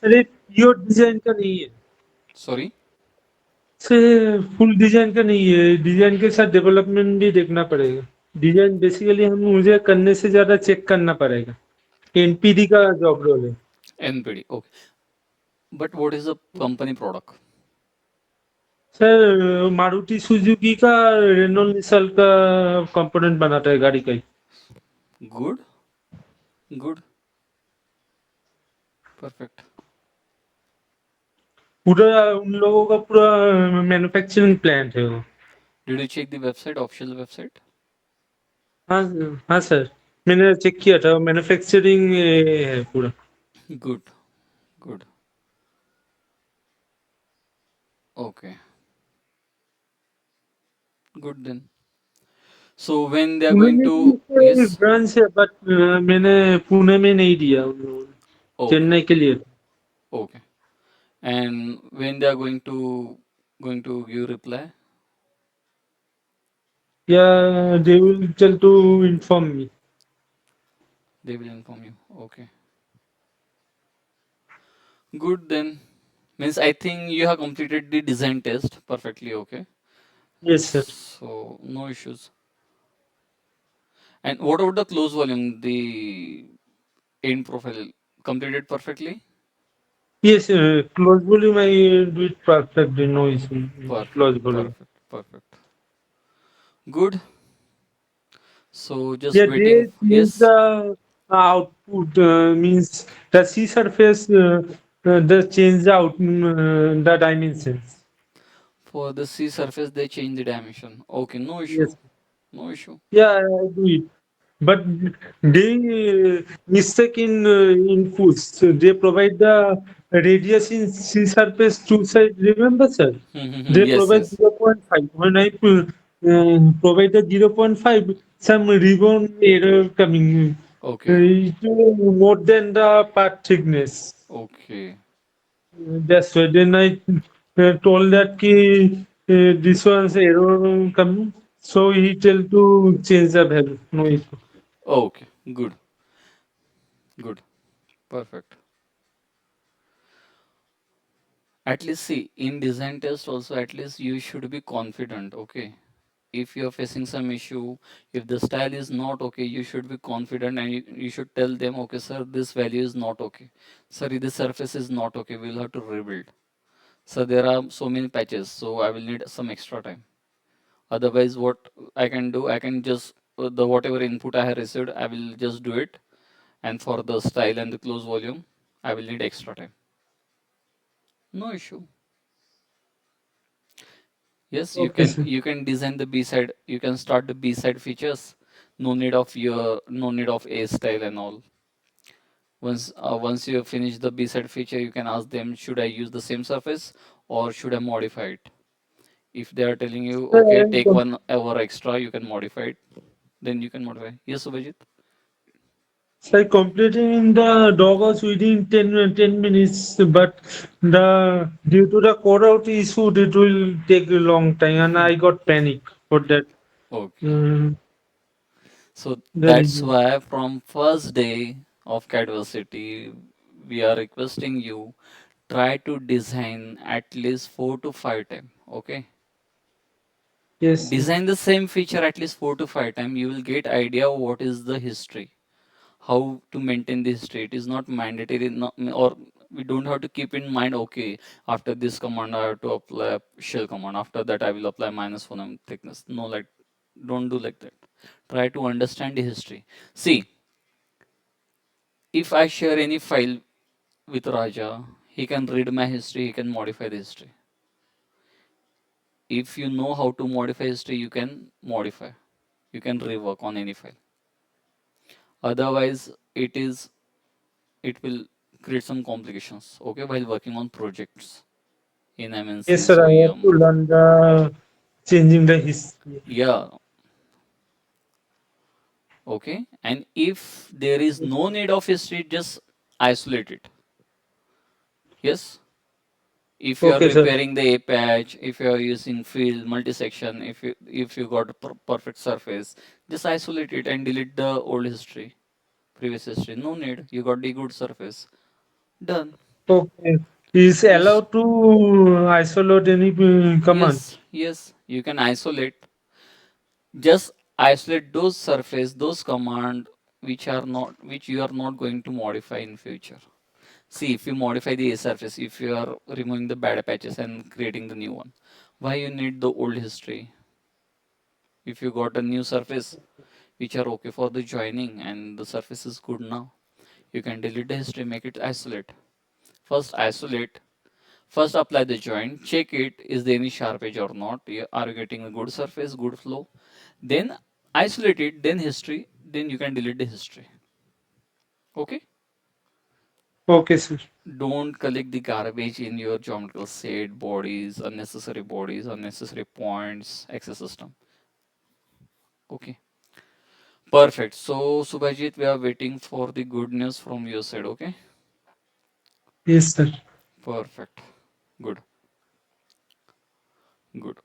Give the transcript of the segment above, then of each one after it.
अरे pure design का नहीं है। Sorry. से फुल डिजाइन का नहीं है, डिजाइन के साथ डेवलपमेंट भी देखना पड़ेगा। डिजाइन बेसिकली हम मुझे करने से ज्यादा चेक करना पड़ेगा। एनपीडी का जॉब रोल है। NPD. Okay. But what is the company product? Sir Maruti Suzuki का रेनॉल्ट निसान का कंपोनेंट बनाता है गाड़ी का ही। Good. Good. Perfect. पूरा उन लोगों का पूरा मैन्युफैक्चरिंग प्लांट है वो। Did you check the website, official website? हाँ हाँ सर, मैंने चेक किया था, मैन्युफैक्चरिंग है पूरा। Good. Good. Okay. Good then. So when they are Pune going में भी to, इसका yes. ब्रांच है, बट मैंने पुणे में नहीं दिया उन लोगों ने, Okay. चेन्नई के लिए। Okay. And when they are going to give reply, या they will tell to inform me. they will inform you. Okay. Good then. Means I think you have completed the design test perfectly. Okay. Yes sir. So no issues. And what about the close volume? The end profile completed perfectly? Yes close volume I do it perfectly, no issue. Perfect, close volume. perfect, perfect. Good. So just Yeah, waiting. they change Yes. the output, means the sea surface, they change the the dimensions. For the sea surface, they change the dimension. Okay, no issue. Yes. No issue. Yeah, I do it. But they mistake in inputs. So they provide the radius in sea surface two side. Remember, sir? They Yes, provide yes. 0.5. When I provide the 0.5, some ribbon error coming. Okay, It more than the part thickness. okay, That's why then I told that this one's error coming. So he tell to change the value. No issue. okay. Good, good. Perfect. At least see in design test also at least you should be confident. Okay. If you're facing some issue, if the style is not okay, you should be confident and you should tell them, okay, sir, this value is not okay. Sir, this surface is not okay. We'll have to rebuild. So there are so many patches, so I will need some extra time. Otherwise, what I can do, I can just the whatever input I have received, I will just do it. And for the style and the close volume, I will need extra time. No issue. Yes, Okay, sir. you can design the B side. You can start the B side features. No need of A style and all. Once you finish the B side feature, you can ask them, should I use the same surface or should I modify it? If they are telling you, Sir, okay, take 1 hour extra, you can modify it. Then you can modify. Yes, Subhajit? sir, completing the dog was within 10 minutes, but due to the code out issue, it will take a long time, and I got panic for that. Okay. Mm, So the that's reason. why from first day of CAD-VERCITY, we are requesting you try to design at least 4 to 5 times. Okay. Yes, sir. Design the same feature at least 4 to 5 times. You will get idea of what is the history, how to maintain the history. It is not mandatory, not, or we don't have to keep in mind, okay, after this command I have to apply shell command. After that I will apply -1 thickness. No, like don't do like that. Try to understand the history. See, if I share any file with Raja, he can read my history, he can modify the history. If you know how to modify history, you can modify. You can rework on any file. Otherwise, it will create some complications, okay, while working on projects in Yes, MNCs, sir. I have to OEM. learn the changing the history. Yeah, okay. And if there is no need of history, just isolate it. Yes. If you are Okay, sir. repairing the A patch, if you are using field multi-section, if you got a perfect surface, just isolate it and delete the old history, previous history. No need. You got the good surface. Done. Okay. Is You s- allowed to isolate any command. yes, yes, you can isolate. Just isolate those surface, those command which you are not going to modify in future. See, if you modify the surface, if you are removing the bad patches and creating the new one, why you need the old history? If you got a new surface which are okay for the joining and the surface is good now, you can delete the history, make it isolate. First isolate, first apply the joint, check it, is there any sharp edge or not, are you getting a good surface, good flow, then isolate it, then history, then you can delete the history. Okay? Okay, sir. Don't collect the garbage in your geometrical set, bodies, unnecessary points, access system. Okay. Perfect. So, Subhajit, we are waiting for the good news from your side. Okay. Yes, sir. Perfect. Good. Good.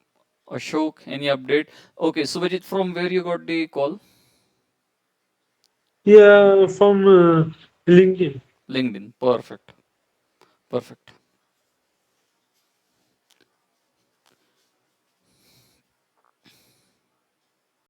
Ashok, any update? Okay, Subhajit, from where you got the call? Yeah, from LinkedIn. LinkedIn. Perfect. Perfect.